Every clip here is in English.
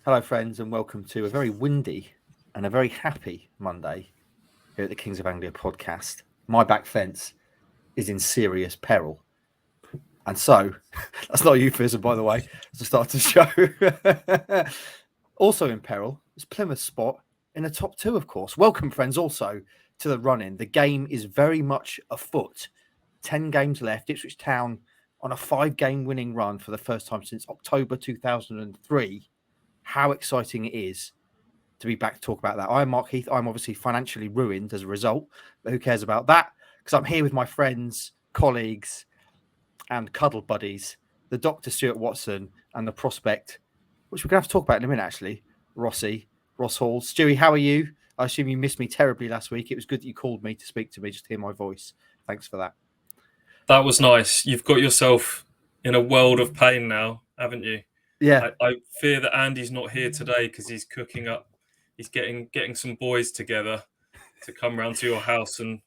Hello, friends, and welcome to a very windy and a very happy Monday here at the Kings of Anglia podcast. My back fence is in serious peril. And so, that's not a euphemism, by the way, it's the start of the show. Also in peril is Plymouth's spot in the top two, of course. Welcome, friends, also to the run-in. The game is very much afoot. 10 games left. Ipswich Town on a 5-game winning run for the first time since October 2003. How exciting it is to be back to talk about that. I'm Mark Heath. I'm obviously financially ruined as a result, but who cares about that? Because I'm here with my friends, colleagues, and cuddle buddies, the Dr. Stuart Watson and the prospect, which we're going to have to talk about in a minute, actually, Rossi, Ross Hall. Stewie, how are you? I assume you missed me terribly last week. It was good that you called me to speak to me, just to hear my voice. Thanks for that. That was nice. You've got yourself in a world of pain now, haven't you? Yeah. I fear that Andy's not here today because he's cooking up. He's getting some boys together to come round to your house and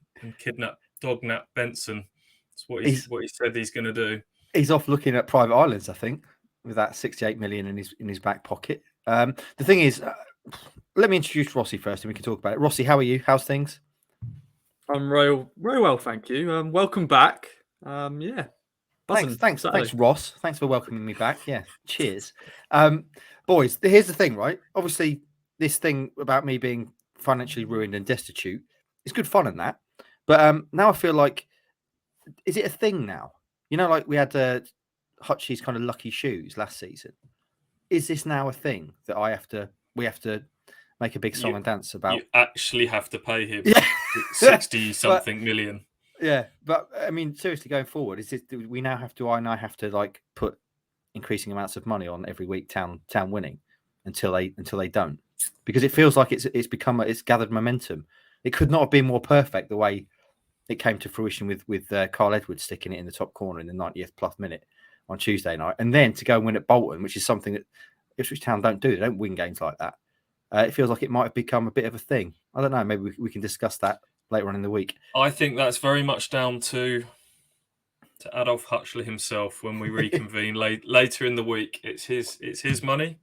dognap Benson. That's what he said he's going to do. He's off looking at private islands, I think, with that 68 million in his back pocket. The thing is, let me introduce Rossi first, and we can talk about it. Rossi, how are you? How's things? I'm very well, thank you. Welcome back. Thanks, Ross. Thanks for welcoming me back. Yeah, cheers. Boys, here's the thing, right? Obviously, this thing about me being financially ruined and destitute is good fun and that. But now I feel like, is it a thing now? You know, like we had Hutchie's kind of lucky shoes last season. Is this now a thing that we have to make a big song and dance about? You actually have to pay him 60-something million. Yeah, but I mean, seriously, going forward, I now have to like put increasing amounts of money on every week town winning until they don't, because it feels like it's gathered momentum. It could not have been more perfect the way it came to fruition with Carl Edwards sticking it in the top corner in the 90th plus minute on Tuesday night, and then to go and win at Bolton, which is something that Ipswich Town don't do. They don't win games like that. It feels like it might have become a bit of a thing. I don't know. Maybe we can discuss that later on in the week. I think that's very much down to Adolf Hutchley himself when we reconvene later in the week. It's his money.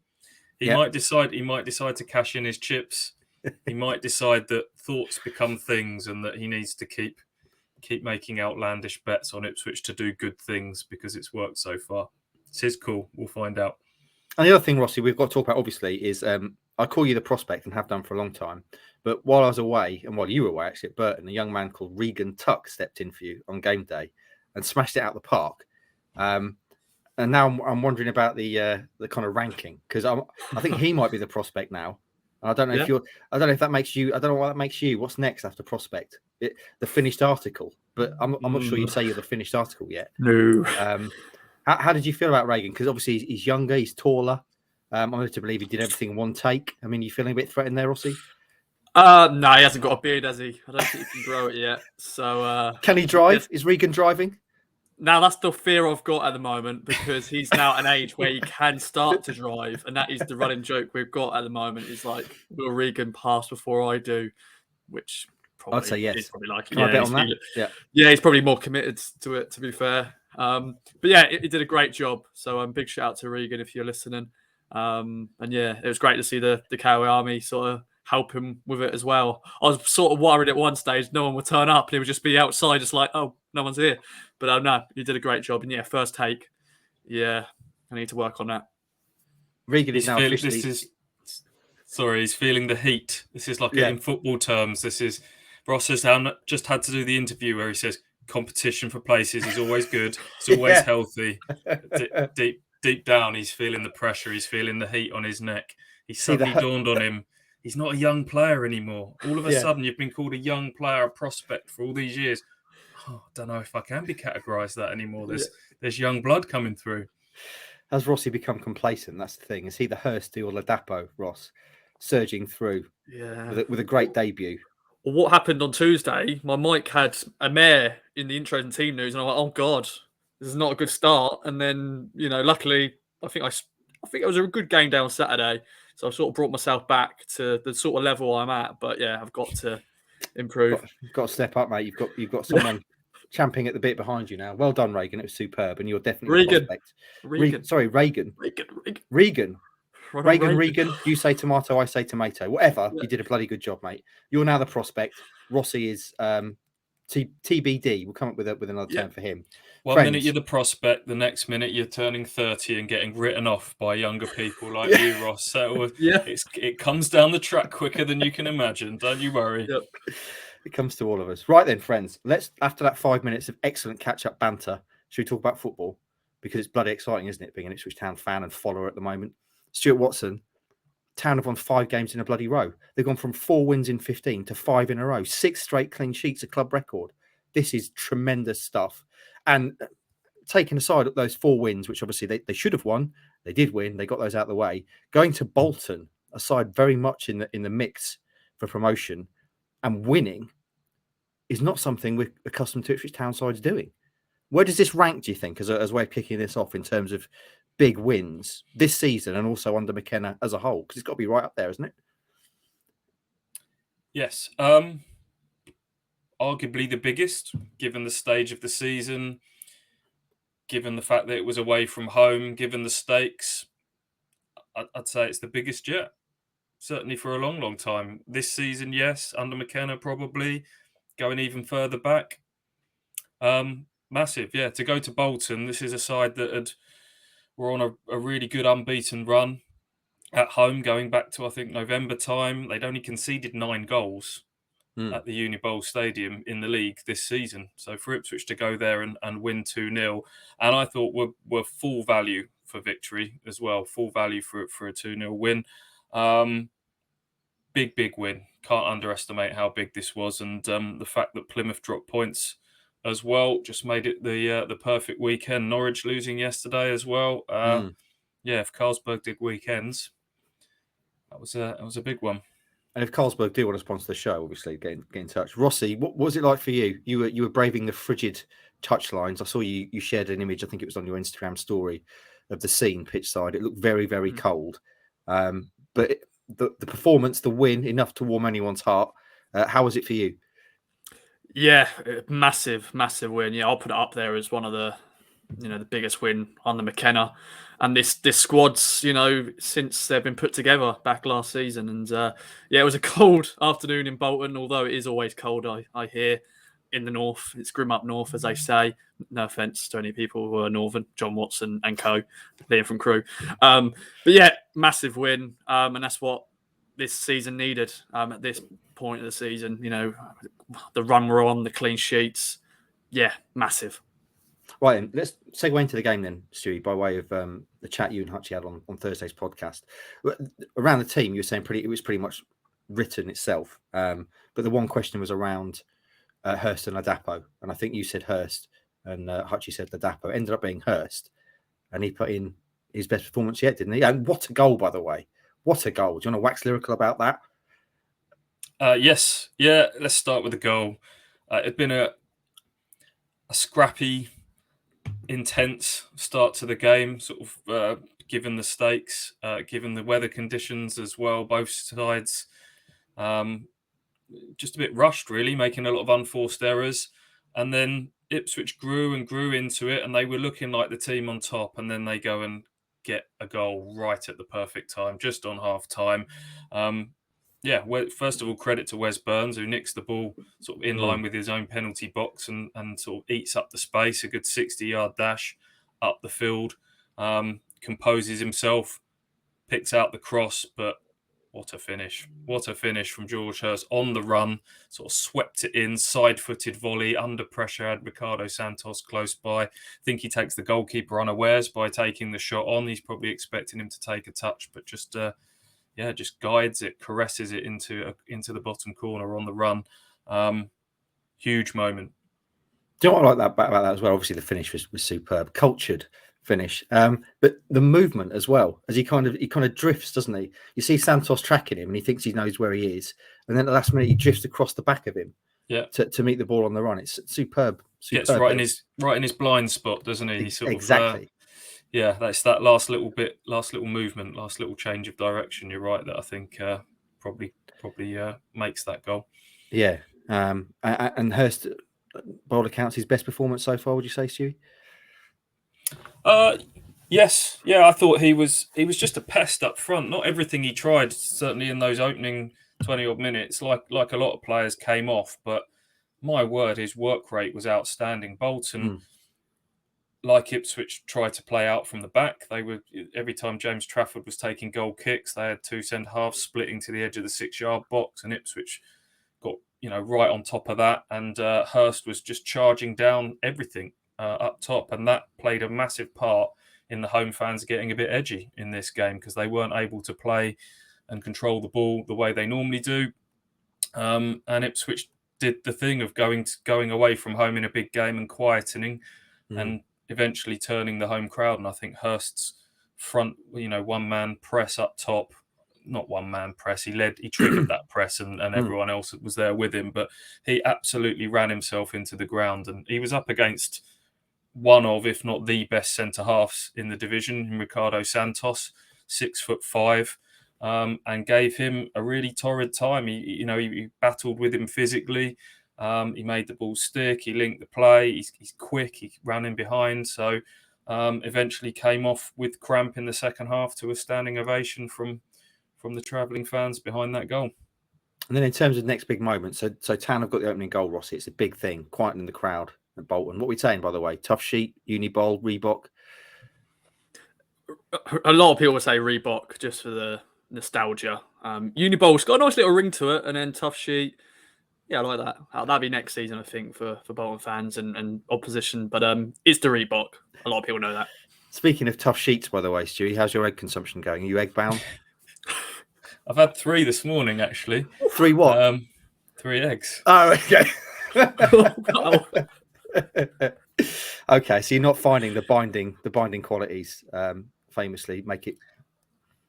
He might decide to cash in his chips. He might decide that thoughts become things and that he needs to keep making outlandish bets on Ipswich to do good things because it's worked so far. It's his call. We'll find out. And the other thing, Rossi, we've got to talk about, obviously, is I call you the prospect and have done for a long time. But while I was away, and while you were away, actually, at Burton, a young man called Regan Tuck stepped in for you on game day and smashed it out the park. And now I'm wondering about the kind of ranking, because I think he might be the prospect now. And I don't know I don't know if that makes you. I don't know what that makes you. What's next after prospect? The finished article, but I'm not sure you'd say you're the finished article yet. No. How did you feel about Regan? Because obviously he's younger, he's taller. I'm led to believe he did everything in one take. I mean, you feeling a bit threatened there, Rossi? No, he hasn't got a beard, has he? I don't think he can grow it yet. So can he drive? Is Regan driving? Now that's the fear I've got at the moment, because he's now at an age where he can start to drive, and that is the running joke we've got at the moment. Is like, will Regan pass before I do? Which probably I'd say yes. He's probably like, can I bet on that? Yeah, he's probably more committed to it, to be fair. But yeah, he did a great job. So big shout out to Regan if you're listening. And yeah, it was great to see the KOA army sort of help him with it as well. I was sort of worried at one stage no one would turn up and he would just be outside, just like, oh, no one's here. But no, he did a great job. And yeah, first take, yeah, I need to work on that. Regan is now officially... he's feeling the heat. This is like in football terms. This is Ross has just had to do the interview where he says competition for places is always good. It's always healthy. Deep down, he's feeling the pressure. He's feeling the heat on his neck. He suddenly dawned on him. He's not a young player anymore. All of a sudden, you've been called a young player, a prospect for all these years. Oh, I don't know if I can be categorised that anymore. There's young blood coming through. Has Rossi become complacent? That's the thing. Is he the Hurst or Ladapo, Ross, surging through with a great debut? Well, what happened on Tuesday, my mic had a mayor in the intros and team news, and I'm like, oh, God, this is not a good start. And then, luckily, I think it was a good game day on Saturday. So I sort of brought myself back to the sort of level I'm at. But yeah, I've got to improve. You've got to step up, mate. You've got someone champing at the bit behind you now. Well done, Regan. It was superb, and you're definitely Regan. Regan. Regan, you say tomato, I say tomato. Whatever, you did a bloody good job, mate. You're now the prospect. Rossi is TBD. We'll come up with another term for him. One minute you're the prospect, the next minute you're turning 30 and getting written off by younger people like you, Ross. So it comes down the track quicker than you can imagine. Don't you worry. Yep. It comes to all of us. Right then, friends. Let's, after that 5 minutes of excellent catch-up banter, should we talk about football? Because it's bloody exciting, isn't it, being an Ipswich Town fan and follower at the moment. Stuart Watson, Town have won 5 games in a bloody row. They've gone from 4 wins in 15 to 5 in a row. 6 straight clean sheets, a club record. This is tremendous stuff. And taking aside those 4 wins, which obviously they should have won, they did win, they got those out of the way. Going to Bolton, a side very much in the mix for promotion, and winning is not something we're accustomed to Ipswich Town sides doing. Where does this rank, do you think, as a way of kicking this off in terms of big wins this season and also under McKenna as a whole? Because it's got to be right up there, isn't it? Yes. Arguably the biggest, given the stage of the season, given the fact that it was away from home, given the stakes. I'd say it's the biggest yet. Certainly for a long, long time. This season, yes. Under McKenna, probably. Going even further back. Massive, yeah. To go to Bolton, this is a side that were on a really good unbeaten run at home, going back to, I think, November time. They'd only conceded 9 goals at the Unibowl Stadium in the league this season. So for Ipswich to go there and win 2-0, and I thought were full value for victory as well. Full value for a 2-0 win. Big win. Can't underestimate how big this was, and the fact that Plymouth dropped points as well just made it the perfect weekend. Norwich losing yesterday as well. If Carlsberg did weekends, that was a big one. And if Carlsberg do want to sponsor the show, obviously get in touch. Rossi, what was it like for you? You were braving the frigid touchlines. I saw you shared an image. I think it was on your Instagram story of the scene pitch side. It looked very, very cold. But the performance, the win, enough to warm anyone's heart. How was it for you? Yeah, massive win. Yeah, I'll put it up there as one of the biggest win on the McKenna. And this squad's, since they've been put together back last season. And it was a cold afternoon in Bolton, although it is always cold, I hear, in the north. It's grim up north, as they say. No offence to any people who are northern, John Watson and co, Liam from Crew. But yeah, massive win. And that's what this season needed at this point of the season. The run we're on, the clean sheets. Yeah, massive. Right, and let's segue into the game then, Stewie, by way of the chat you and Hutchie had on Thursday's podcast. Around the team, you were saying it was pretty much written itself. But the one question was around Hurst and Ladapo. And I think you said Hurst and Hutchie said Ladapo. Ended up being Hurst. And he put in his best performance yet, didn't he? And what a goal, by the way. What a goal. Do you want to wax lyrical about that? Yes. Yeah, let's start with the goal. It'd been a scrappy, intense start to the game, sort of given the stakes, given the weather conditions as well, both sides. Just a bit rushed, really, making a lot of unforced errors. And then Ipswich grew and grew into it, and they were looking like the team on top. And then they go and get a goal right at the perfect time, just on half time. First of all, credit to Wes Burns, who nicks the ball sort of in line with his own penalty box and sort of eats up the space, a good 60-yard dash up the field, composes himself, picks out the cross, but what a finish. What a finish from George Hurst on the run, sort of swept it in, side-footed volley, under pressure, had Ricardo Santos close by. I think he takes the goalkeeper unawares by taking the shot on. He's probably expecting him to take a touch, but just guides it, caresses it into the bottom corner on the run. Huge moment. Do you know what I like about that as well? Obviously, the finish was superb, cultured finish. But the movement as well, as he kind of drifts, doesn't he? You see Santos tracking him, and he thinks he knows where he is, and then at the last minute he drifts across the back of him. Yeah. To meet the ball on the run. It's superb. Gets right in his blind spot, doesn't he? Exactly. That's that last little movement, last little change of direction. You're right that I think probably makes that goal. Yeah. And Hurst, by all accounts, his best performance so far, would you say, Stewie? Yes, yeah, I thought he was just a pest up front. Not everything he tried, certainly in those opening 20 odd minutes, like a lot of players came off, but my word, his work rate was outstanding. Bolton, like Ipswich, tried to play out from the back. They were, every time James Trafford was taking goal kicks, they had two centre halves splitting to the edge of the 6-yard box, and Ipswich got right on top of that. And Hurst was just charging down everything up top, and that played a massive part in the home fans getting a bit edgy in this game because they weren't able to play and control the ball the way they normally do. And Ipswich did the thing of going away from home in a big game and quietening and eventually turning the home crowd. And I think Hurst's front, one-man press up top, not one-man press, he triggered that press and everyone else was there with him, but he absolutely ran himself into the ground. And he was up against one of, if not the best centre-halves in the division, Ricardo Santos, 6'5", and gave him a really torrid time. He battled with him physically. He made the ball stick. He linked the play. He's quick. He ran in behind. So eventually came off with cramp in the second half to a standing ovation from the travelling fans behind that goal. And then in terms of next big moment, so Town have got the opening goal, Rossi. It's a big thing, quietening the crowd at Bolton. What are we saying, by the way? Tough sheet, Uniball, Reebok? A lot of people would say Reebok just for the nostalgia. Uniball's got a nice little ring to it, and then Tough Sheet. Yeah, I like that. That'll be next season, I think, for Bolton fans and opposition. But it's the Reebok. A lot of people know that. Speaking of tough sheets, by the way, Stewie, how's your egg consumption going? Are you egg bound? I've had 3 this morning, actually. 3 what? 3 eggs. Oh, okay. Okay, so you're not finding the binding qualities famously make it.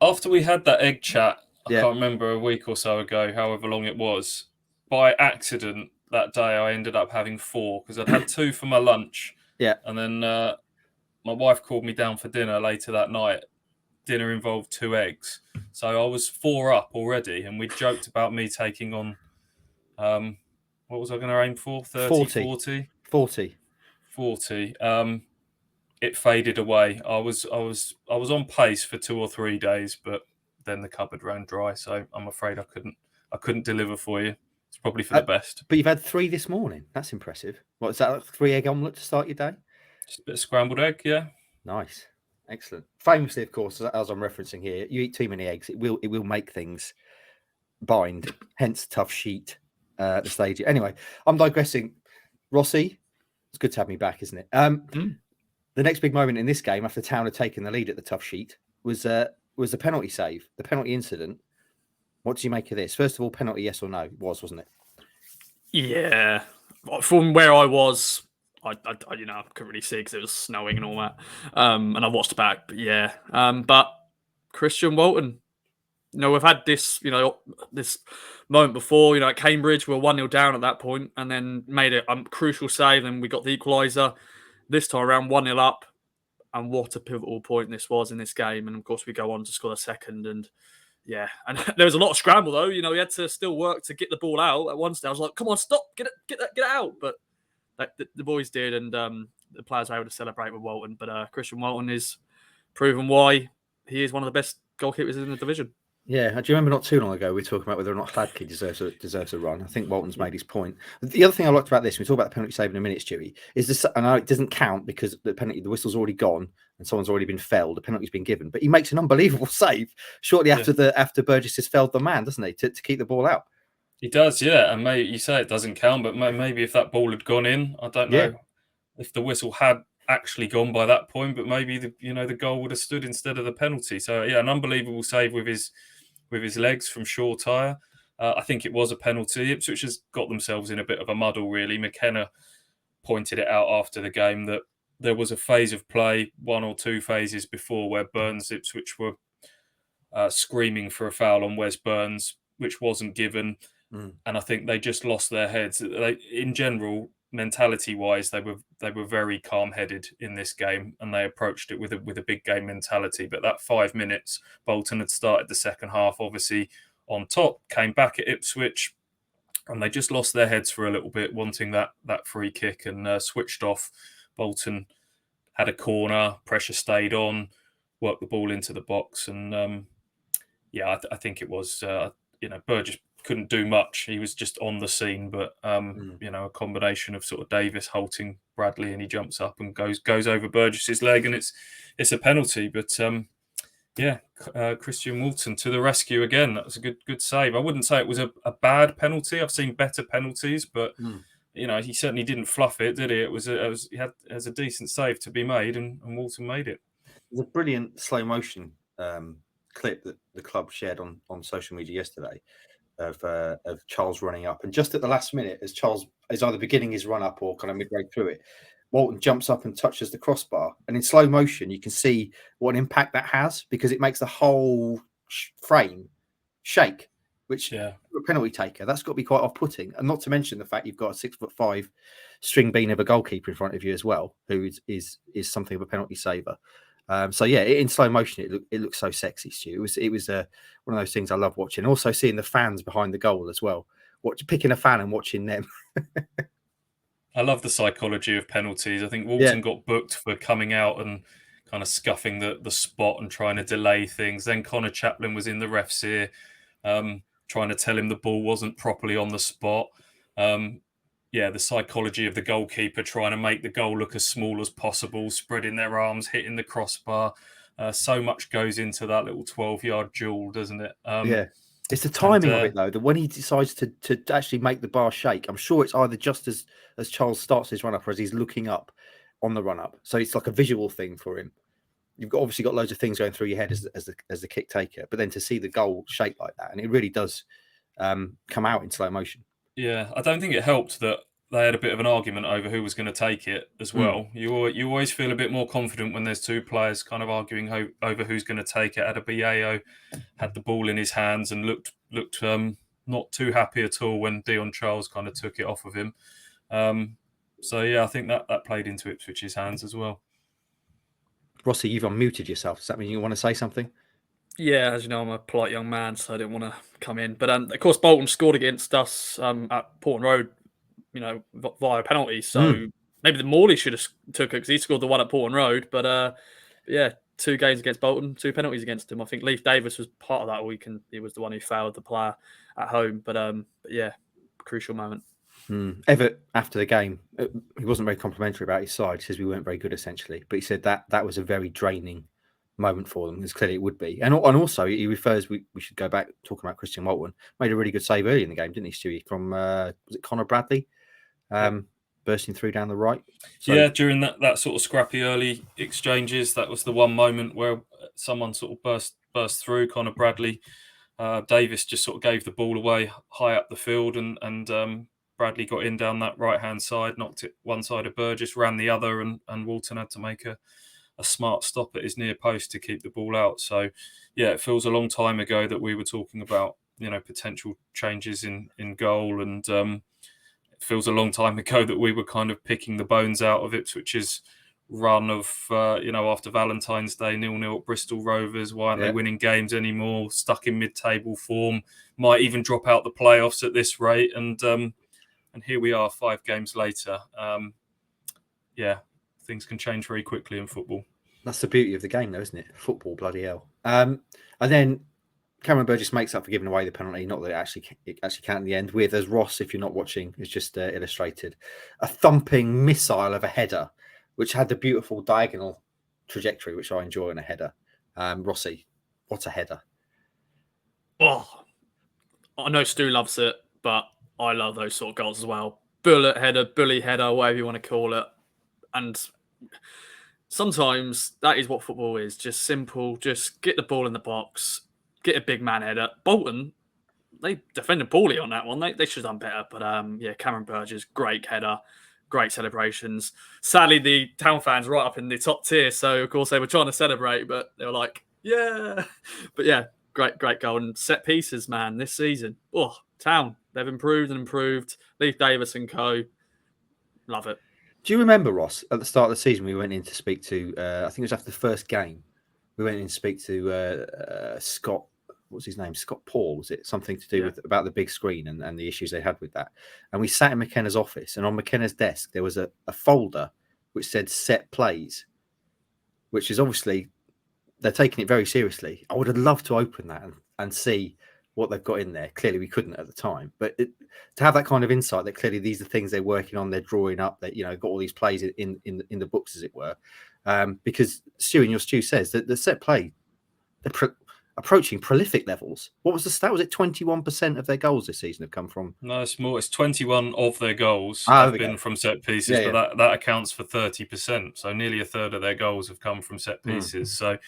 After we had that egg chat, I can't remember, a week or so ago, however long it was, by accident that day I ended up having 4 because I'd had 2 for my lunch. Yeah. And then my wife called me down for dinner later that night. Dinner involved 2 eggs. So I was 4 up already, and we joked about me taking on what was I going to aim for? 30, 40. It faded away. I was on pace for 2 or 3 days, but then the cupboard ran dry, so I'm afraid I couldn't deliver for you. It's probably for the best. But you've had 3 this morning. That's impressive. What is that? Like 3 egg omelette to start your day? Just a bit of scrambled egg, yeah. Nice, excellent. Famously, of course, as I'm referencing here, you eat too many eggs, it will make things bind. Hence, tough sheet. The stage. Anyway, I'm digressing. Rossi, it's good to have me back, isn't it? The next big moment in this game, after Town had taken the lead at the tough sheet, was the penalty save, the penalty incident. What do you make of this? First of all, penalty, yes or no? It was, wasn't it? Yeah. From where I was, I couldn't really see because it was snowing and all that. And I watched it back, but yeah. But Christian Walton, we've had this, this moment before, at Cambridge, we were 1-0 down at that point and then made a crucial save and we got the equaliser. This time around, 1-0 up. And what a pivotal point this was in this game. And of course, we go on to score the second. And yeah, and there was a lot of scramble though. We had to still work to get the ball out. At one stage, I was like, "Come on, stop, get it out!" But the boys did, and the players were able to celebrate with Walton. But Christian Walton is proven why he is one of the best goalkeepers in the division. Yeah, do you remember not too long ago we were talking about whether or not Hladky deserves a run? I think Walton's made his point. The other thing I liked about this, we talk about the penalty save in a minute, Stewie, is this. I know it doesn't count because the whistle's already gone and someone's already been felled. The penalty's been given, but he makes an unbelievable save shortly after Burgess has felled the man, doesn't he, to keep the ball out? He does, yeah. And maybe you say it doesn't count, but maybe if that ball had gone in, I don't know if the whistle had actually gone by that point, but maybe the goal would have stood instead of the penalty. So yeah, an unbelievable save with his legs from short tyre. I think it was a penalty. Ipswich has got themselves in a bit of a muddle, really. McKenna pointed it out after the game that there was a phase of play, 1 or 2 phases before, where Ipswich were screaming for a foul on Wes Burns, which wasn't given. And I think they just lost their heads. In general, mentality-wise, they were very calm-headed in this game, and they approached it with a big game mentality. But that 5 minutes, Bolton had started the second half, obviously on top, came back at Ipswich, and they just lost their heads for a little bit, wanting that free kick, and switched off. Bolton had a corner, pressure stayed on, worked the ball into the box, and I think it was Berger couldn't do much. He was just on the scene, but a combination of sort of Davis halting Bradley, and he jumps up and goes over Burgess's leg, and it's a penalty. But Christian Walton to the rescue again. That was a good save. I wouldn't say it was a bad penalty. I've seen better penalties, but he certainly didn't fluff it, did he? He had a decent save to be made, and Walton made it. There's a brilliant slow motion clip that the club shared on social media yesterday of Charles running up, and just at the last minute, as Charles is either beginning his run up or kind of midway through it, Walton jumps up and touches the crossbar, and in slow motion you can see what an impact that has, because it makes the whole frame shake, which for a penalty taker, that's got to be quite off-putting. And not to mention the fact you've got a 6'5" string bean of a goalkeeper in front of you as well, who is something of a penalty saver. In slow motion, it looks so sexy, Stu. It was one of those things I love watching. Also seeing the fans behind the goal as well. Picking a fan and watching them. I love the psychology of penalties. I think Walton got booked for coming out and kind of scuffing the spot and trying to delay things. Then Connor Chaplin was in the ref's ear, trying to tell him the ball wasn't properly on the spot. The psychology of the goalkeeper trying to make the goal look as small as possible, spreading their arms, hitting the crossbar. So much goes into that little 12-yard duel, doesn't it? It's the timing of it, though, that when he decides to actually make the bar shake, I'm sure it's either just as Charles starts his run-up or as he's looking up on the run-up. So it's like a visual thing for him. You've obviously got loads of things going through your head as the kick taker, but then to see the goal shake like that, and it really does come out in slow motion. Yeah, I don't think it helped that they had a bit of an argument over who was going to take it as well. You always feel a bit more confident when there's two players kind of arguing over who's going to take it. Adebayo had the ball in his hands and looked not too happy at all when Dion Charles kind of took it off of him. I think that played into Ipswich's hands as well. Rossi, you've unmuted yourself. Does that mean you want to say something? Yeah, as you know, I'm a polite young man, so I didn't want to come in. But of course, Bolton scored against us at Porton Road, via penalty. So maybe the Morley should have took it because he scored the one at Porton Road. But 2 games against Bolton, 2 penalties against him. I think Leif Davis was part of that weekend. He was the one who fouled the player at home. But crucial moment. Everett, after the game, he wasn't very complimentary about his side. He says we weren't very good, essentially. But he said that was a very draining moment for them, because clearly it would be. And also, he refers, we should go back talking about Christian Walton, made a really good save early in the game, didn't he, Stewie? From, was it Connor Bradley? Bursting through down the right. So, during that sort of scrappy early exchanges, that was the one moment where someone sort of burst through. Connor Bradley, Davis just sort of gave the ball away high up the field, and Bradley got in down that right-hand side, knocked it one side of Burgess, ran the other, and Walton had to make a smart stop at his near post to keep the ball out. So, it feels a long time ago that we were talking about, potential changes in goal, and it feels a long time ago that we were kind of picking the bones out of Ipswich's run of, after Valentine's Day, 0-0 at Bristol Rovers. Why aren't they winning games anymore? Stuck in mid-table form, might even drop out the playoffs at this rate. And here we are 5 games later. Things can change very quickly in football. That's the beauty of the game, though, isn't it? Football, bloody hell. And then Cameron Burgess makes up for giving away the penalty. Not that it actually can in the end. With, as Ross, if you're not watching, is just illustrated, a thumping missile of a header, which had the beautiful diagonal trajectory, which I enjoy in a header. Rossi, what a header! Oh, I know Stu loves it, but I love those sort of goals as well. Bullet header, bully header, whatever you want to call it. And sometimes that is what football is. Just simple. Just get the ball in the box. Get a big man header. Bolton, they defended poorly on that one. They should have done better. But Cameron Burgess, great header. Great celebrations. Sadly, the town fans right up in the top tier. So, of course, they were trying to celebrate, but they were like, yeah. But great goal. And set pieces, man, this season. Oh, town. They've improved and improved. Leif Davis and co. Love it. Do you remember, Ross, at the start of the season, we went in to speak to, I think it was after the first game, we went in to speak to Scott, what's his name? Scott Paul, was it? Something to do with about the big screen and the issues they had with that. And we sat in McKenna's office, and on McKenna's desk, there was a folder which said set plays. which is obviously they're taking it very seriously. I would have loved to open that and see what they've got in there. Clearly, we couldn't at the time, but to have that kind of insight that clearly these are things they're working on, they're drawing up, that got all these plays in the books, as it were. Because Stu says that the set play, they're approaching prolific levels. What was the stat? Was it 21% of their goals this season have come from? No, it's more. It's 21 of their goals have been from set pieces, but that accounts for 30%. So nearly a third of their goals have come from set pieces. So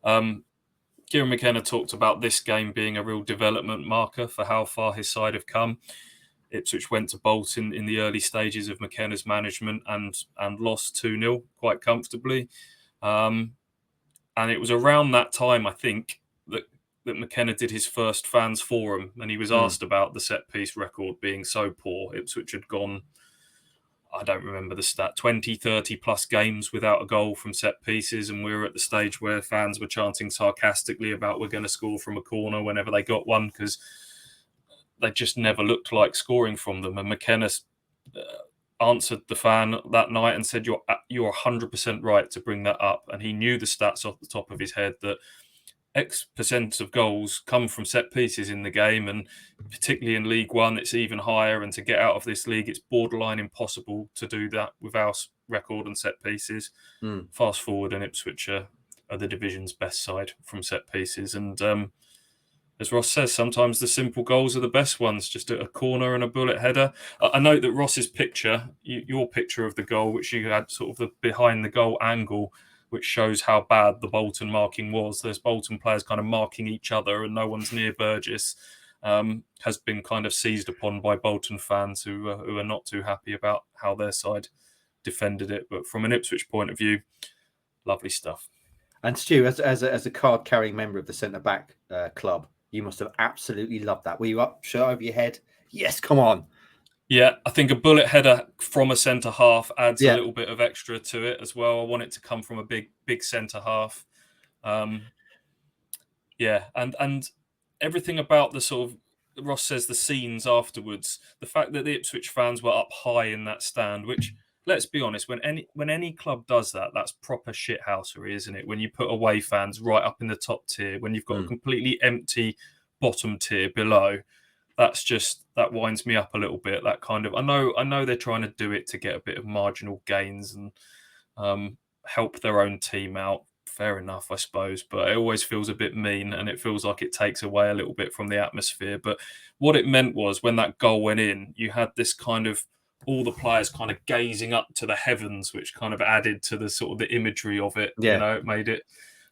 Kieran McKenna talked about this game being a real development marker for how far his side have come. Ipswich went to Bolton in the early stages of McKenna's management and lost 2-0 quite comfortably. And it was around that time, I think, that McKenna did his first fans forum, and he was asked about the set piece record being so poor. Ipswich had gone, I don't remember the stat, 20, 30 plus games without a goal from set pieces, and we were at the stage where fans were chanting sarcastically about we're going to score from a corner whenever they got one, because they just never looked like scoring from them. And McKenna answered the fan that night and said, you're 100% right to bring that up. And he knew the stats off the top of his head that X% of goals come from set pieces in the game, and particularly in League One, it's even higher. And to get out of this league, it's borderline impossible to do that with our record and set pieces. Fast forward, and Ipswich are the division's best side from set pieces. And as Ross says, sometimes the simple goals are the best ones, just a corner and a bullet header. I note that Ross's picture, your picture of the goal, which you had sort of the behind the goal angle, which shows how bad the Bolton marking was. There's Bolton players kind of marking each other and no one's near Burgess, has been kind of seized upon by Bolton fans who are not too happy about how their side defended it. But from an Ipswich point of view, lovely stuff. And Stu, as a card-carrying member of the centre-back club, you must have absolutely loved that. Were you up, shirt over your head? Yes, come on. Yeah, I think a bullet header from a centre half adds a little bit of extra to it as well. I want it to come from a big centre half. And everything about the sort of, Ross says, the scenes afterwards, the fact that the Ipswich fans were up high in that stand, which, let's be honest, when any club does that, that's proper shithousery, isn't it? When you put away fans right up in the top tier, when you've got a completely empty bottom tier below, that winds me up a little bit. That kind of, I know they're trying to do it to get a bit of marginal gains and help their own team out. Fair enough, I suppose, but it always feels a bit mean, and it feels like it takes away a little bit from the atmosphere. But what it meant was, when that goal went in, you had this kind of, all the players kind of gazing up to the heavens, which kind of added to the sort of the imagery of it. Yeah. It made it,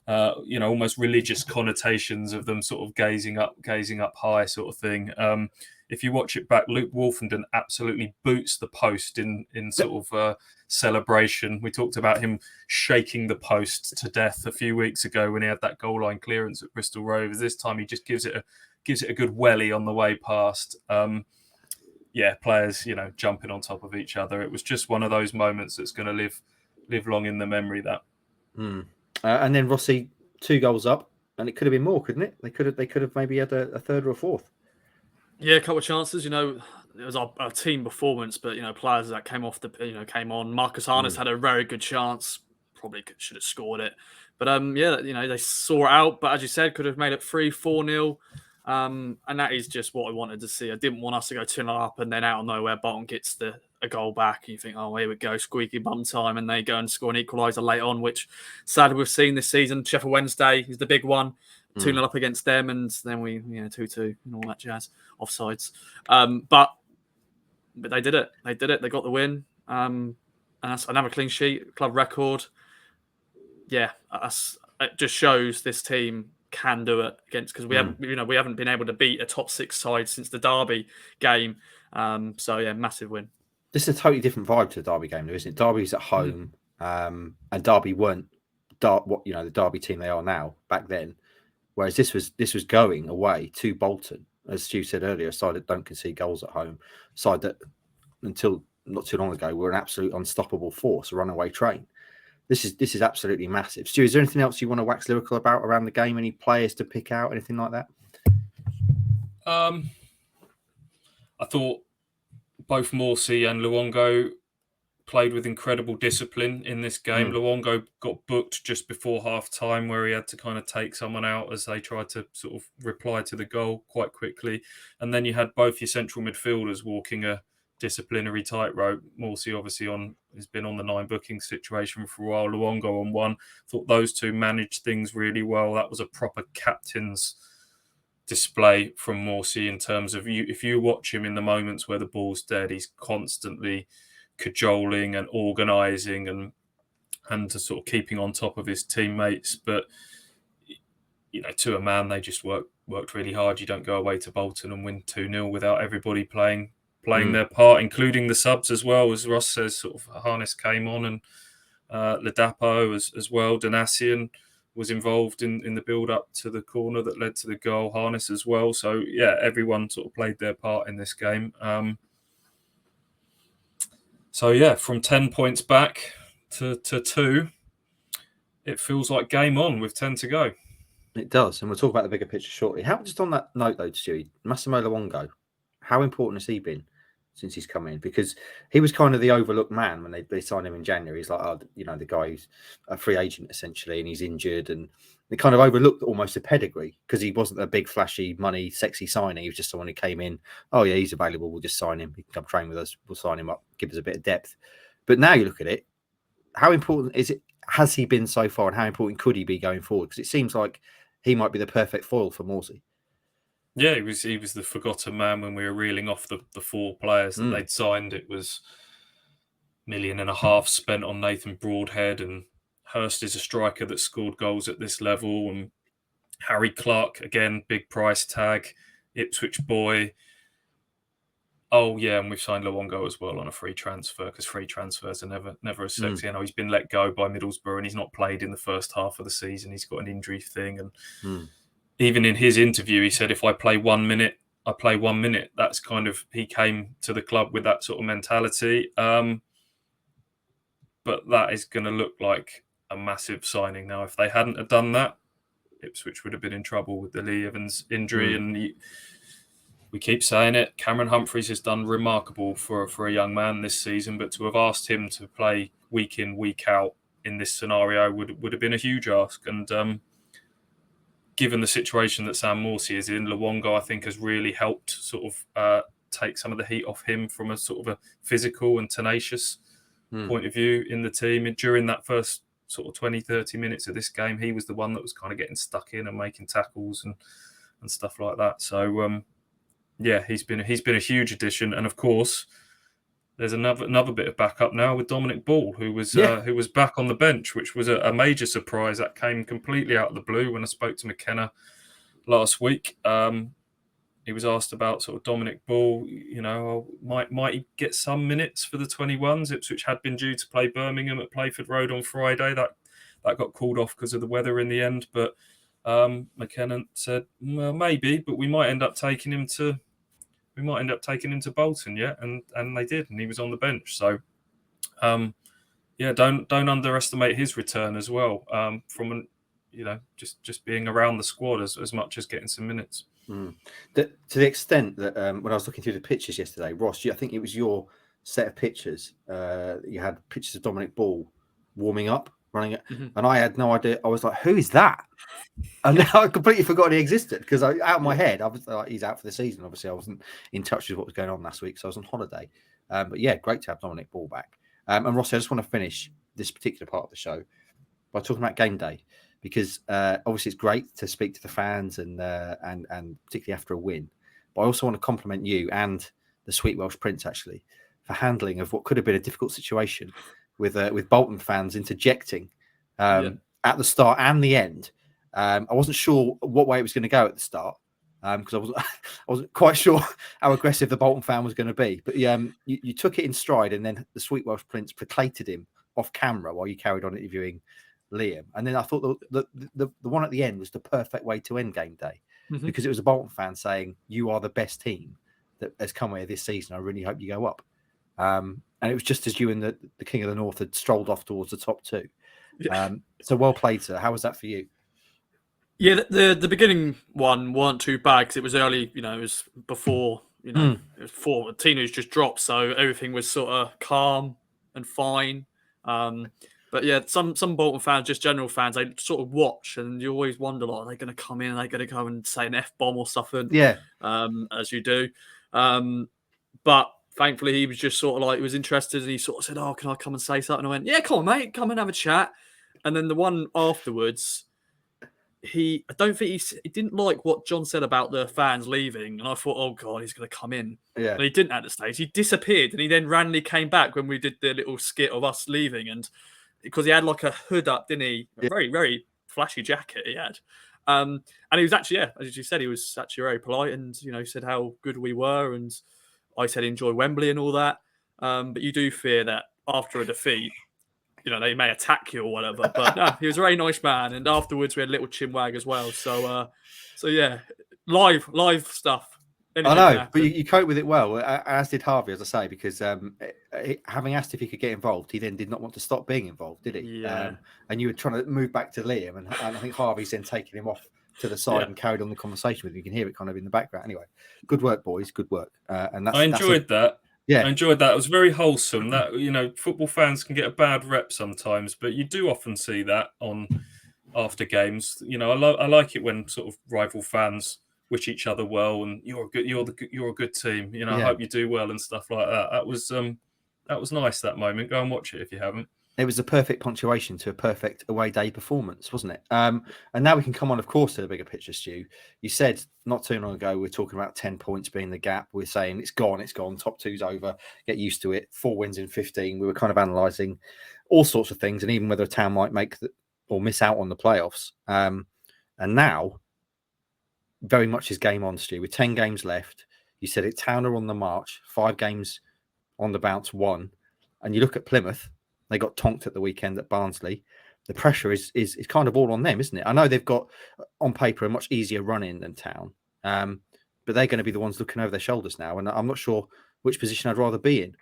almost religious connotations of them sort of gazing up high sort of thing. If you watch it back, Luke Wolfenden absolutely boots the post in sort of celebration. We talked about him shaking the post to death a few weeks ago when he had that goal line clearance at Bristol Rovers. This time he just gives it a good welly on the way past. Players, jumping on top of each other. It was just one of those moments that's going to live long in the memory. That. And then Rossi, 2 goals up, and it could have been more, couldn't it? They could have maybe had a third or a fourth. Yeah, a couple of chances. It was our team performance, but players that came off came on. Marcus Harness had a very good chance. Probably should have scored it, but they saw it out. But as you said, could have made it 3-4-0. And that is just what I wanted to see. I didn't want us to go 2-0 up and then out of nowhere Bolton gets a goal back and you think, oh, here we go, squeaky bum time, and they go and score an equaliser late on, which sadly we've seen this season. Sheffield Wednesday is the big one, 2-0 up against them, and then we 2-2 and all that jazz, offsides. But they did it. They got the win, and that's another clean sheet, club record. Yeah, it just shows this team can do it against, because we haven't been able to beat a top 6 side since the Derby game. Massive win. This is a totally different vibe to the Derby game, though, isn't it? Derby's at home, and Derby weren't the Derby team they are now back then. Whereas this was going away to Bolton, as Stu said earlier, a side that don't concede goals at home, a side that until not too long ago were an absolute unstoppable force, a runaway train. This is absolutely massive. Stu, is there anything else you want to wax lyrical about around the game? Any players to pick out, anything like that? I thought both Morsey and Luongo played with incredible discipline in this game. Luongo got booked just before half-time where he had to kind of take someone out as they tried to sort of reply to the goal quite quickly. And then you had both your central midfielders walking a disciplinary tightrope. Morsey obviously has been on the 9 booking situation for a while. Luongo on 1. Thought those two managed things really well. That was a proper captain's display from Morsey in terms of if you watch him in the moments where the ball's dead, he's constantly cajoling and organising and sort of keeping on top of his teammates. But to a man, they just worked really hard. You don't go away to Bolton and win 2-0 without everybody playing their part, including the subs as well. As Ross says, sort of Harness came on and Ladapo as well. Donatian was involved in the build-up to the corner that led to the goal. Harness as well. So, yeah, everyone sort of played their part in this game. From 10 points back to 2, it feels like game on with 10 to go. It does, and we'll talk about the bigger picture shortly. Just on that note, though, Stewie, Massimo Luongo, how important has he been since he's come in? Because he was kind of the overlooked man when they signed him in January. He's like, the guy who's a free agent, essentially, and he's injured, and they kind of overlooked almost a pedigree because he wasn't a big, flashy, money, sexy signing. He was just someone who came in, oh, yeah, he's available, we'll just sign him. He can come train with us, we'll sign him up, give us a bit of depth. But now you look at it, how important has he been so far, and how important could he be going forward? Because it seems like he might be the perfect foil for Morsey. Yeah, he was the forgotten man when we were reeling off the 4 players that they'd signed. It was $1.5 million spent on Nathan Broadhead, and Hurst is a striker that scored goals at this level, and Harry Clark, again, big price tag, Ipswich boy. Oh, yeah, and we've signed Luongo as well on a free transfer, because free transfers are never as sexy. I know he's been let go by Middlesbrough and he's not played in the first half of the season. He's got an injury thing, and even in his interview, he said, if I play 1 minute, I play 1 minute. That's kind of, he came to the club with that sort of mentality. But that is going to look like a massive signing. Now, if they hadn't have done that, Ipswich would have been in trouble with the Lee Evans injury. And we keep saying it, Cameron Humphreys has done remarkable for a young man this season, but to have asked him to play week in, week out in this scenario would have been a huge ask. And given the situation that Sam Morsey is in, Luongo, I think, has really helped sort of take some of the heat off him from a sort of a physical and tenacious point of view in the team. And during that first sort of 20, 30 minutes of this game, he was the one that was kind of getting stuck in and making tackles and stuff like that. So, he's been a huge addition. And, of course, there's another bit of backup now with Dominic Ball, who was back on the bench, which was a major surprise. That came completely out of the blue when I spoke to McKenna last week. He was asked about sort of Dominic Ball, might he get some minutes for the 21s? Ipswich had been due to play Birmingham at Playford Road on Friday. That got called off because of the weather in the end. But McKenna said, well, maybe, but we might end up taking him to Bolton, and they did, and he was on the bench. So, don't underestimate his return as well. From just being around the squad as much as getting some minutes. To the extent that when I was looking through the pictures yesterday, Ross, I think it was your set of pictures. You had pictures of Dominic Ball warming up, running it, and I had no idea. I was like, "Who is that?" And now I completely forgot he existed because out of my head, I was like, "He's out for the season." Obviously, I wasn't in touch with what was going on last week, so I was on holiday. But yeah, great to have Dominic Ball back. And Rossi, I just want to finish this particular part of the show by talking about game day. Because obviously it's great to speak to the fans and particularly after a win. But I also want to compliment you and the Sweet Welsh Prince, actually, for handling of what could have been a difficult situation with Bolton fans interjecting at the start and the end. I wasn't sure what way it was going to go at the start because I wasn't quite sure how aggressive the Bolton fan was going to be. But you took it in stride, and then the Sweet Welsh Prince placated him off camera while you carried on interviewing Liam. And then I thought the one at the end was the perfect way to end game day because it was a Bolton fan saying, "You are the best team that has come here this season. I really hope you go up." And it was just as you and the King of the North had strolled off towards the top two. So well played, sir. How was that for you? Yeah, the beginning one weren't too bad because it was early. It was before. It was before Tino's just dropped, so everything was sort of calm. and fine. But yeah, some Bolton fans, just general fans, they sort of watch and you always wonder, like, are they going to come in? Are they going to go and say an F-bomb or something? Yeah. As you do. But thankfully, he was just sort of like, he was interested and he sort of said, oh, can I come and say something? I went, yeah, come on, mate, come and have a chat. And then the one afterwards, I don't think he didn't like what John said about the fans leaving. And I thought, oh, God, he's going to come in. Yeah. And he didn't at the stage. He disappeared and he then randomly came back when we did the little skit of us leaving. And because he had like a hood up, didn't he? A very, very flashy jacket he had. And he was actually, yeah, as you said, he was actually very polite and, said how good we were. And I said, enjoy Wembley and all that. But you do fear that after a defeat, they may attack you or whatever. But no, he was a very nice man. And afterwards, we had a little chinwag as well. So yeah, live stuff. Anything I know, but you cope with it well, as did Harvey, as I say, because having asked if he could get involved, he then did not want to stop being involved, did he? Yeah. And you were trying to move back to Liam, and I think Harvey's then taken him off to the side and carried on the conversation with him. You can hear it kind of in the background. Anyway, good work, boys. Good work. And I enjoyed that. Yeah, I enjoyed that. It was very wholesome. That football fans can get a bad rep sometimes, but you do often see that on after games. I like it when sort of rival fans wish each other well, and you're a good team. I hope you do well and stuff like that. That was nice, that moment. Go and watch it if you haven't. It was a perfect punctuation to a perfect away day performance, wasn't it? And now we can come on, of course, to the bigger picture, Stu. You said not too long ago, we're talking about 10 points being the gap. We're saying it's gone. Top two's over. Get used to it. 4 wins in 15. We were kind of analysing all sorts of things, and even whether a town might make or miss out on the playoffs. And now, very much is game on, Stu. With 10 games left, you said it. Town are on the march. 5 games on the bounce, 1. And you look at Plymouth. They got tonked at the weekend at Barnsley. The pressure is kind of all on them, isn't it? I know they've got, on paper, a much easier run-in than Town. But they're going to be the ones looking over their shoulders now. And I'm not sure which position I'd rather be in.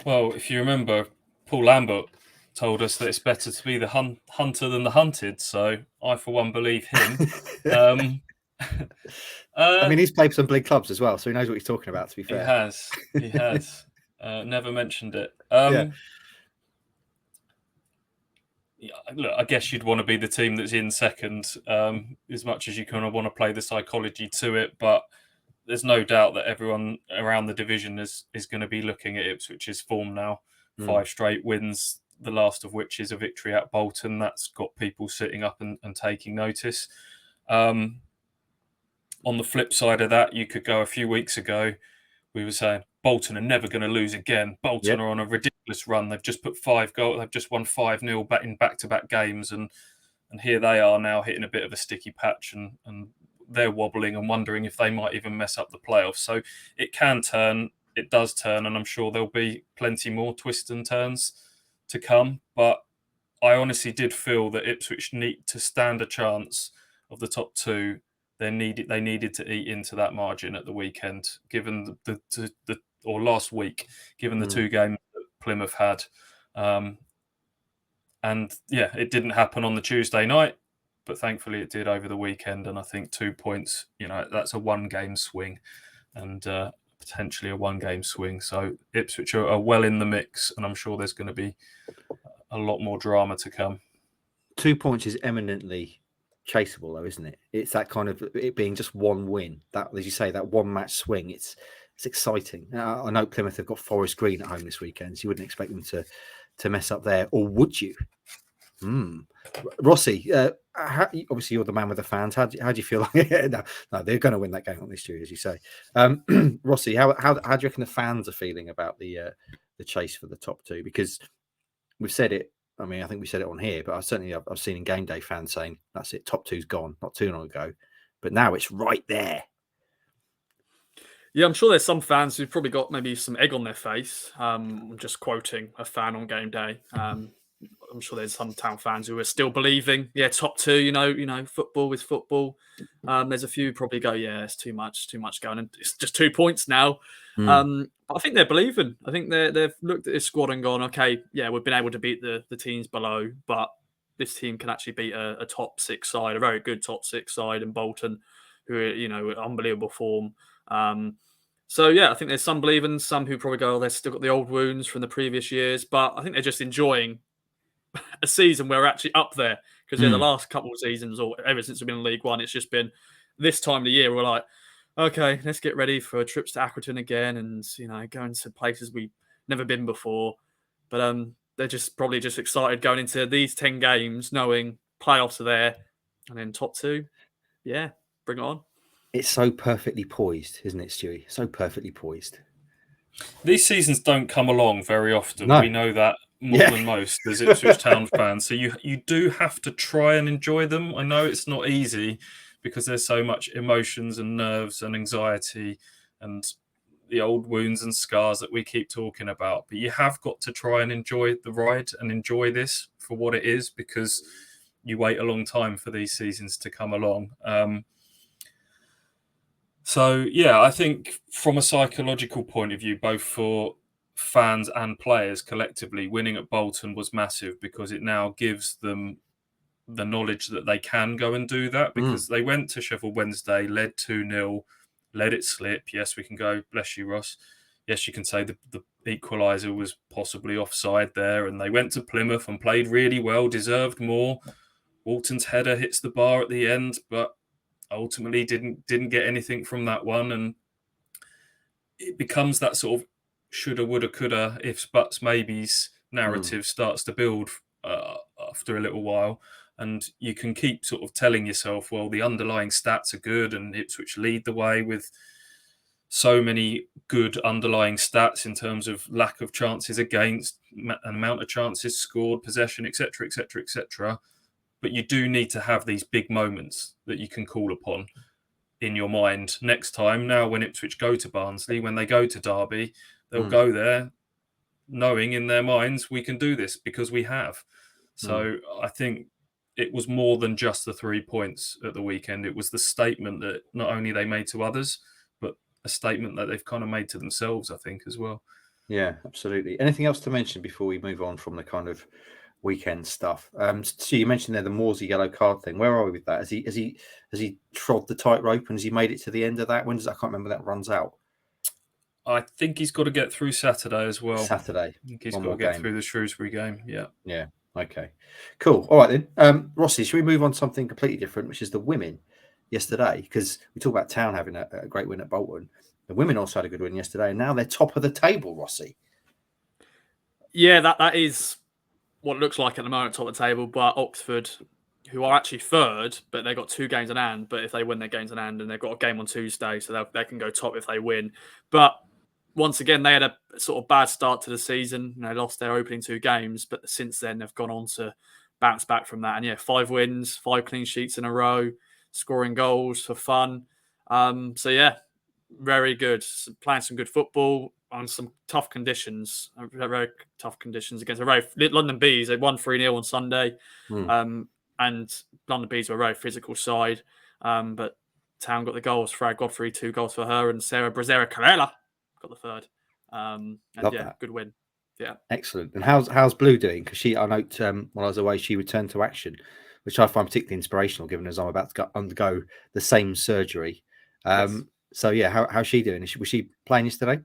Well, if you remember, Paul Lambert told us that it's better to be the hunter than the hunted. So I, for one, believe him. I mean, he's played for some big clubs as well, so he knows what he's talking about, to be fair. He has. Never mentioned it. Look, I guess you'd want to be the team that's in second, as much as you kind of want to play the psychology to it. But there's no doubt that everyone around the division is going to be looking at Ipswich's form now. 5 straight wins, the last of which is a victory at Bolton. That's got people sitting up and taking notice. On the flip side of that, you could go a few weeks ago, we were saying Bolton are never going to lose again. Bolton are on a ridiculous run. They've just put 5 goals. They've just won 5-0 in back-to-back games. And here they are now hitting a bit of a sticky patch and they're wobbling and wondering if they might even mess up the playoffs. So it can turn. It does turn. And I'm sure there'll be plenty more twists and turns to come. But I honestly did feel that Ipswich need to stand a chance of the top 2. They needed to eat into that margin at the weekend, given or last week, given the 2 games that Plymouth had. And yeah, it didn't happen on the Tuesday night, but thankfully it did over the weekend. And I think 2 points, that's a 1-game swing and potentially a 1-game swing. So Ipswich are well in the mix, and I'm sure there's going to be a lot more drama to come. 2 points is eminently chaseable, though, isn't it? It's that kind of it being just 1 win. That, as you say, that 1-match swing. It's exciting. I know Plymouth have got Forest Green at home this weekend, so you wouldn't expect them to mess up there, or would you? Rossi, obviously you're the man with the fans. How do you feel like? No, they're going to win that game on this year, as you say. Rossi, how do you reckon the fans are feeling about the chase for the top 2? Because we've said it. I mean, I think we said it on here, but I've seen in game day fans saying that's it, top 2's gone, not too long ago, but now it's right there. Yeah, I'm sure there's some fans who've probably got maybe some egg on their face. I'm just quoting a fan on game day. I'm sure there's some Town fans who are still believing, top 2. Football is football. There's a few who probably go, it's too much going, and it's just 2 points now. I think they're believing. I think they've looked at this squad and gone, okay, we've been able to beat the teams below, but this team can actually beat a top 6 side, a very good top 6 side in Bolton, who are, unbelievable form. So, yeah, I think there's some believing, some who probably go, they've still got the old wounds from the previous years. But I think they're just enjoying a season where we're actually up there. Because the last couple of seasons, or ever since we've been in League One, it's just been this time of the year, we're like, okay, let's get ready for trips to Accrington again and, going to places we've never been before. But they're just probably just excited going into these 10 games, knowing playoffs are there. And then top 2, yeah, bring it on. It's so perfectly poised, isn't it, Stewie? So perfectly poised. These seasons don't come along very often. No. We know that more than most as Ipswich Town fans. So you do have to try and enjoy them. I know it's not easy because there's so much emotions and nerves and anxiety and the old wounds and scars that we keep talking about. But you have got to try and enjoy the ride and enjoy this for what it is, because you wait a long time for these seasons to come along. So, yeah, I think from a psychological point of view, both for fans and players collectively, winning at Bolton was massive because it now gives them the knowledge that they can go and do that, because they went to Sheffield Wednesday, led 2-0, let it slip. Yes, we can go, bless you, Ross. Yes, you can say the equaliser was possibly offside there. And they went to Plymouth and played really well, deserved more. Walton's header hits the bar at the end, but ultimately didn't get anything from that one. And it becomes that sort of shoulda, woulda, coulda, ifs, buts, maybes narrative starts to build after a little while. And you can keep sort of telling yourself, well, the underlying stats are good and Ipswich lead the way with so many good underlying stats in terms of lack of chances against, an amount of chances scored, possession, etc., etc., etc. But you do need to have these big moments that you can call upon in your mind next time. Now, when Ipswich go to Barnsley, when they go to Derby, they'll go there knowing in their minds, we can do this because we have. So I think it was more than just the 3 points at the weekend. It was the statement that not only they made to others, but a statement that they've kind of made to themselves, I think, as well. Yeah, absolutely. Anything else to mention before we move on from the kind of weekend stuff? So you mentioned there the Morsey yellow card thing. Where are we with that? Has he trod the tightrope and has he made it to the end of that? When does I can't remember that runs out? I think he's got to get through Saturday as well. Saturday. I think he's got to get through the Shrewsbury game. Yeah. Yeah. Okay. Cool. All right then. Rossi, should we move on to something completely different, which is the women yesterday? Because we talk about Town having a great win at Bolton. The women also had a good win yesterday, and now they're top of the table, Rossi. Yeah, that is what it looks like at the moment, top of the table. But Oxford, who are actually third, but they've got 2 games in hand. But if they win their games in hand, and they've got a game on Tuesday, so they can go top if they win. But once again, they had a sort of bad start to the season. They lost their opening 2 games, but since then they've gone on to bounce back from that. And yeah, 5 wins, 5 clean sheets in a row, scoring goals for fun. So yeah, very good. Playing some good football on some tough conditions, very tough conditions against a very London Bees. They won 3-0 on Sunday, and London Bees were a very physical side. But Town got the goals. Frag Godfrey, 2 goals for her, and Sarah Brazera Carrera got the third. And Love yeah, that. good win. Yeah, excellent. And how's Blue doing? Because I note while I was away, she returned to action, which I find particularly inspirational, given as I'm about to undergo the same surgery. Yes. So yeah, how's she doing? Was she playing yesterday?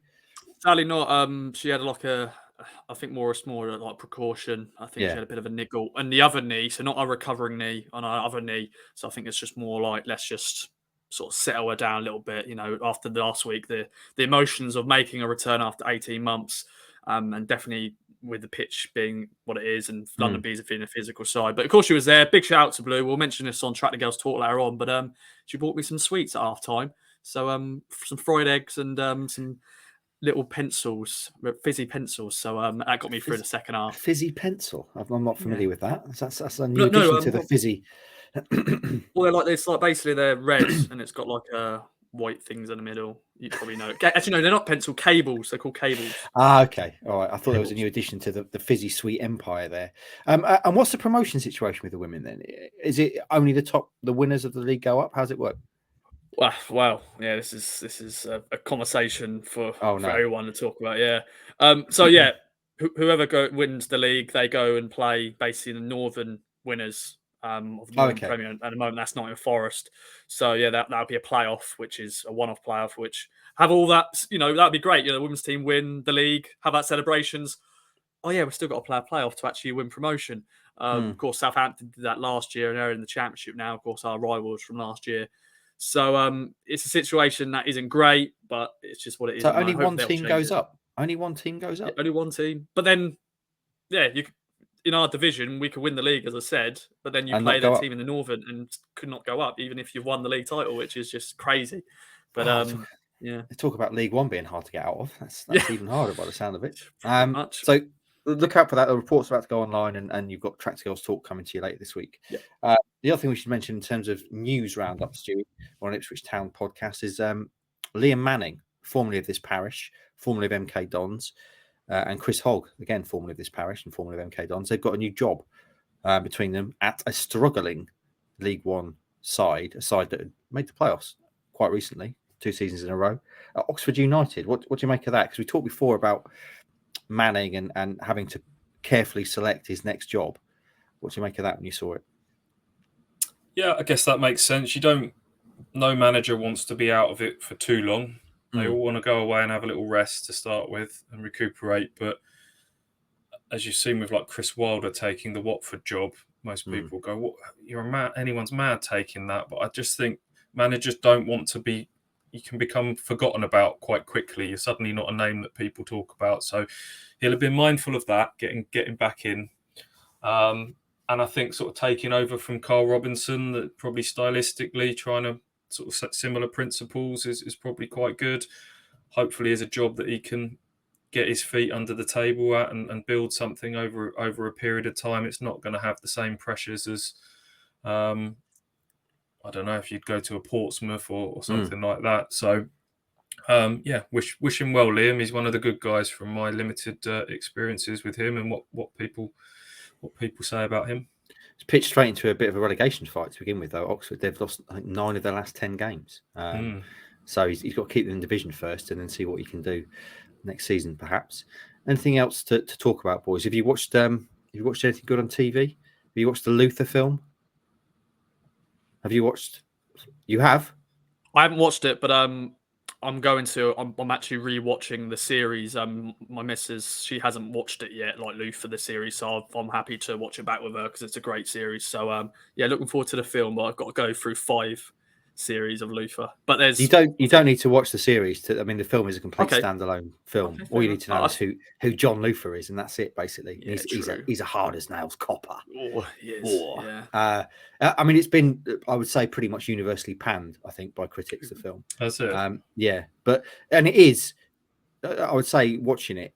Sadly not. She had I think more a smaller like precaution. I think she had a bit of a niggle on the other knee, so not a recovering knee on her other knee. So I think it's just more like, let's just sort of settle her down a little bit. After the last week, the emotions of making a return after 18 months, and definitely with the pitch being what it is, and London Bees being a physical side. But of course, she was there. Big shout out to Blue. We'll mention this on Track the Girls Talk later on. But she bought me some sweets at half time. So some fried eggs and some little pencils, fizzy pencils. So that got me through the second half. Fizzy pencil. I'm not familiar with that. That's a new addition to the fizzy. Well, basically they're red and it's got like white things in the middle. You probably know. Actually, no, they're not pencil cables. They're called cables. Okay. All right. I thought there was a new addition to the fizzy sweet empire there. And what's the promotion situation with the women then? Is it only the winners of the league go up? How's it work? Well, yeah, this is a conversation for no. everyone to talk about. Yeah. So yeah, whoever wins the league, they go and play basically the northern winners of the Northern Premier. At the moment, that's Nottingham Forest. So yeah, that would be a playoff, which is a one-off playoff. Which have all that, that'd be great. The women's team win the league, have that celebrations. Oh yeah, we've still got to play a playoff to actually win promotion. Of course, Southampton did that last year, and they're in the Championship now. Of course, our rivals from last year. So it's a situation that isn't great, but it's just what it is. So only one team goes up. Only one team goes up. Yeah, only one team. But then, yeah, in our division, we could win the league, as I said. But then you play that team in the Northern and could not go up, even if you've won the league title, which is just crazy. But yeah, they talk about League One being hard to get out of. That's even harder by the sound of it. So look out for that. The report's about to go online, and you've got Tractor Girls Talk coming to you later this week. Yeah. The other thing we should mention in terms of news roundup, Stewie, on Ipswich Town podcast is Liam Manning, formerly of this parish, formerly of MK Dons, and Chris Hogg, again, formerly of this parish and formerly of MK Dons. They've got a new job between them at a struggling League One side, a side that had made the playoffs quite recently, 2 seasons in a row. Oxford United, what do you make of that? Because we talked before about Manning and having to carefully select his next job. What do you make of that when you saw it? Yeah, I guess that makes sense. No manager wants to be out of it for too long. They all want to go away and have a little rest to start with and recuperate. But as you've seen with like Chris Wilder taking the Watford job, most people go, "What? You're mad? Anyone's mad taking that." But I just think managers don't want to be. You can become forgotten about quite quickly. You're suddenly not a name that people talk about. So he'll have been mindful of that, getting back in. And I think sort of taking over from Carl Robinson, that probably stylistically trying to sort of set similar principles is probably quite good. Hopefully is a job that he can get his feet under the table at and build something over a period of time. It's not going to have the same pressures as, I don't know, if you'd go to a Portsmouth or something like that. So, wish him well, Liam. He's one of the good guys from my limited experiences with him and what people say about him. It's pitched straight into a bit of a relegation fight to begin with, though. Oxford, they've lost, I think, 9 of their last 10 games. So he's got to keep them in division first and then see what he can do next season, perhaps. Anything else to talk about, boys? Have you watched anything good on TV? Have you watched the Luther film? Have you watched? You have? I haven't watched it, but I'm actually re-watching the series. My missus, she hasn't watched it yet, like Luther, the series, so I'm happy to watch it back with her because it's a great series. So looking forward to the film, but I've got to go through 5 series of Luther. But there's you don't need to watch the series. The film is a complete standalone film. Okay, all you need to know is who John Luther is, and that's it basically. Yeah, he's a hard as nails copper. Oh, he is. Yeah. I mean, it's been, I would say, pretty much universally panned, I think, by critics. The film. That's it. And it is. I would say, watching it,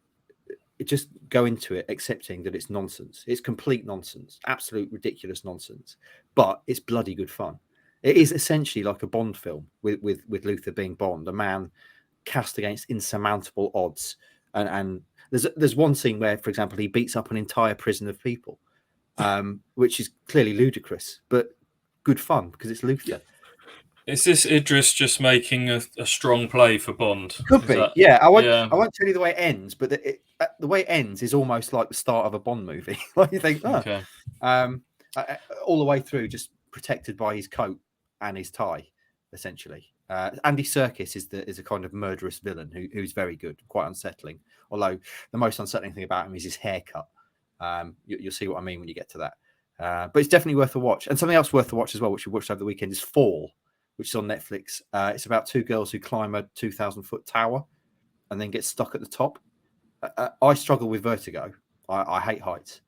just go into it accepting that it's nonsense. It's complete nonsense, absolute ridiculous nonsense. But it's bloody good fun. It is essentially like a Bond film with Luther being Bond, a man cast against insurmountable odds. And there's one scene where, for example, he beats up an entire prison of people, which is clearly ludicrous, but good fun because it's Luther. Is this Idris just making a strong play for Bond? Could be, yeah. I won't tell you the way it ends, but the way it ends is almost like the start of a Bond movie. Like you think, all the way through, just protected by his coat and his tie, essentially. Andy Serkis is a kind of murderous villain who's very good, quite unsettling. Although the most unsettling thing about him is his haircut. You'll see what I mean when you get to that. But it's definitely worth a watch. And something else worth a watch as well, which we watched over the weekend, is Fall, which is on Netflix. It's about 2 girls who climb a 2,000-foot tower and then get stuck at the top. I struggle with vertigo. I hate heights.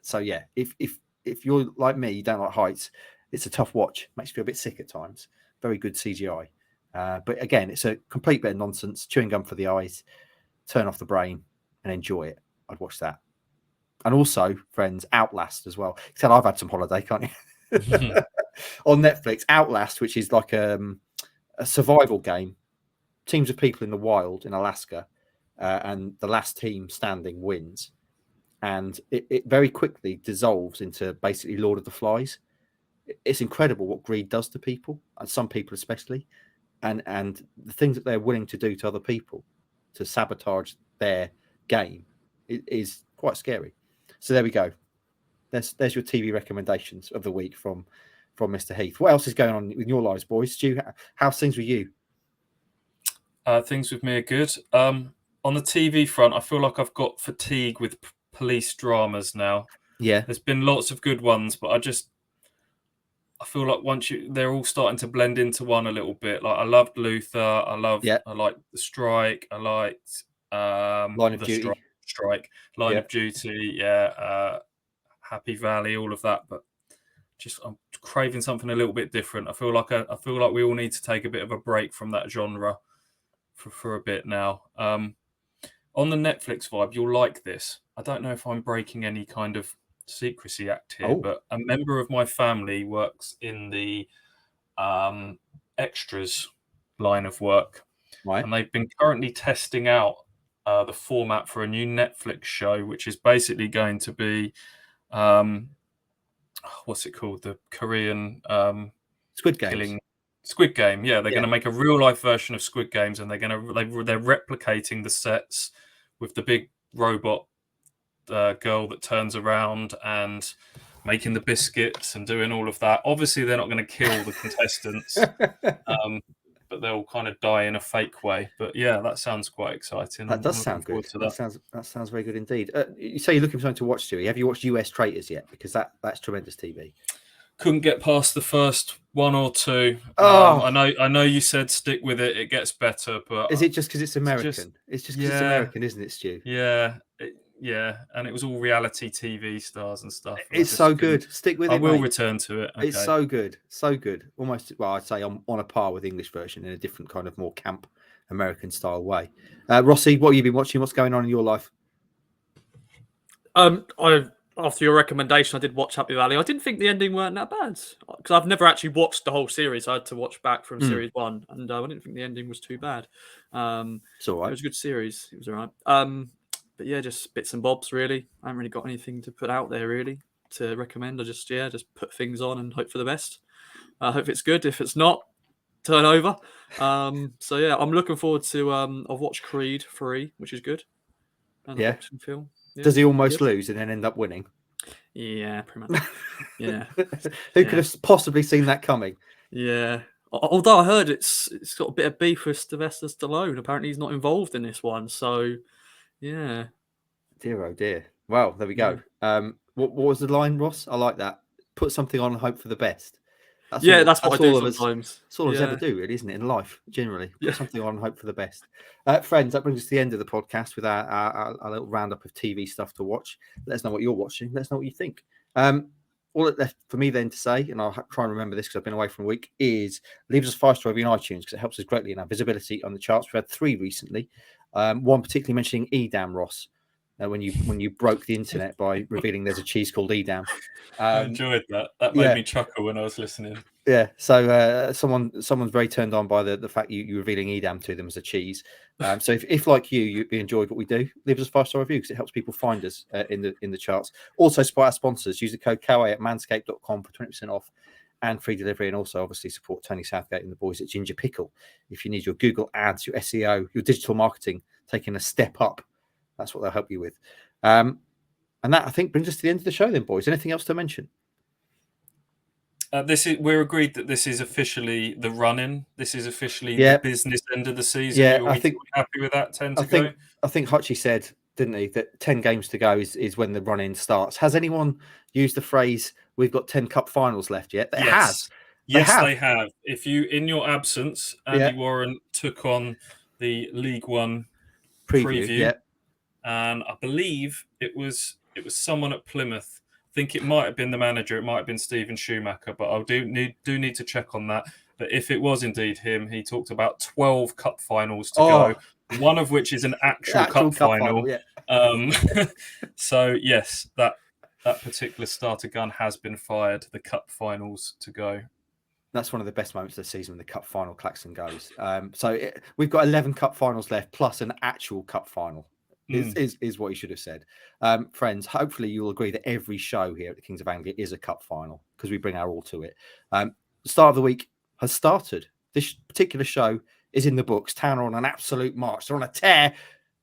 So yeah, if you're like me, you don't like heights, it's a tough watch. Makes you feel a bit sick at times. Very good CGI. But again, it's a complete bit of nonsense. Chewing gum for the eyes. Turn off the brain and enjoy it. I'd watch that. And also, friends, Outlast as well. Tell I've had some holiday, can't you? On Netflix, Outlast, which is like a survival game. Teams of people in the wild in Alaska. And the last team standing wins. And it very quickly dissolves into basically Lord of the Flies. It's incredible what greed does to people, and some people especially, and the things that they're willing to do to other people to sabotage their game is quite scary. So there we go. there's your TV recommendations of the week from Mr. Heath. What else is going on in your lives, boys? Stu, how's things with you? Things with me are good. On the TV front, I feel like I've got fatigue with police dramas now. Yeah, there's been lots of good ones, but I feel like they're all starting to blend into one a little bit. Like I loved Luther. I liked The Strike. I liked Line of Duty. Line of Duty. Yeah, Happy Valley, all of that. But I'm craving something a little bit different. I feel like we all need to take a bit of a break from that genre for a bit now. On the Netflix vibe, you'll like this. I don't know if I'm breaking any kind of secrecy act here, but a member of my family works in the extras line of work, right? And they've been currently testing out the format for a new Netflix show, which is basically going to be what's it called? The Korean Squid Games. Squid Game, yeah, they're going to make a real life version of Squid Games, and they're replicating the sets with the big robot girl that turns around and making the biscuits and doing all of that. Obviously, they're not going to kill the contestants, but they'll kind of die in a fake way. But yeah, that sounds quite exciting. That does sound good. That sounds very good indeed. You say you're looking for something to watch, Stewie. Have you watched US Traitors yet? Because that's tremendous TV. Couldn't get past the first one or two. I know you said stick with it. It gets better, but is it just because it's American? It's just because it's American, isn't it, Stu? Yeah, and it was all reality TV stars and stuff. It's so good. Stick with it. I will return to it. Okay. It's so good, so good. Almost, well, I'd say I'm on a par with English version in a different kind of more camp American style way. Rossi, what have you been watching? What's going on in your life? After your recommendation, I did watch Happy Valley. I didn't think the ending weren't that bad because I've never actually watched the whole series. I had to watch back from series 1, and I didn't think the ending was too bad. It's all right. It was a good series. It was all right. But yeah, just bits and bobs really. I haven't really got anything to put out there really to recommend. I just put things on and hope for the best. I hope it's good. If it's not, turn over. So yeah, I'm looking forward to. I've watched Creed 3, which is good. And yeah. Boxing film. Yeah. Does he almost lose and then end up winning? Yeah, pretty much. Yeah. Who could have possibly seen that coming? Yeah. Although I heard it's got a bit of beef with Sylvester Stallone. Apparently he's not involved in this one. So, yeah. Dear, oh dear. Well, there we go. What was the line, Ross? I like that. Put something on and hope for the best. That's what I do sometimes. That's all of us ever do, really, isn't it? In life, generally. Put something on and hope for the best. Friends, that brings us to the end of the podcast with our little roundup of TV stuff to watch. Let us know what you're watching. Let us know what you think. All that left for me then to say, and I'll try and remember this because I've been away for a week, is leave us a 5-star review on iTunes because it helps us greatly in our visibility on the charts. We've had 3 recently. One particularly mentioning Edam, Ross. When you broke the internet by revealing there's a cheese called Edam. I enjoyed that. That made me chuckle when I was listening. Yeah, so someone's very turned on by the fact you revealing Edam to them as a cheese. So if like you enjoyed what we do, leave us a 5-star review because it helps people find us in the charts. Also, support our sponsors. Use the code KOA at manscaped.com for 20% off and free delivery, and also obviously support Tony Southgate and the boys at Ginger Pickle if you need your Google ads, your SEO, your digital marketing taking a step up. That's what they'll help you with. And that, I think, brings us to the end of the show then, boys. Anything else to mention? We're agreed that this is officially the run-in. This is officially the business end of the season. Yeah, I think we're happy with that. I think Hutchie said, didn't he, that 10 games to go is when the run-in starts. Has anyone used the phrase, we've got 10 cup finals left yet? Yes, they have. If you, in your absence, Andy Warren took on the League One preview. And I believe it was someone at Plymouth. I think it might have been the manager. It might have been Stephen Schumacher, but I do need to check on that. But if it was indeed him, he talked about 12 cup finals to go, one of which is an actual cup final. So yes, that particular starter gun has been fired. The cup finals to go. That's one of the best moments of the season when the cup final klaxon goes. We've got 11 cup finals left, plus an actual cup final. Is what you should have said. Friends, hopefully you'll agree that every show here at the Kings of Anglia is a cup final because we bring our all to it. The start of the week has started. This particular show is in the books. Town are on an absolute march. They're on a tear.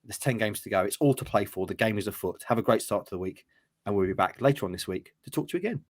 There's 10 games to go. It's all to play for. The game is afoot. Have a great start to the week. And we'll be back later on this week to talk to you again.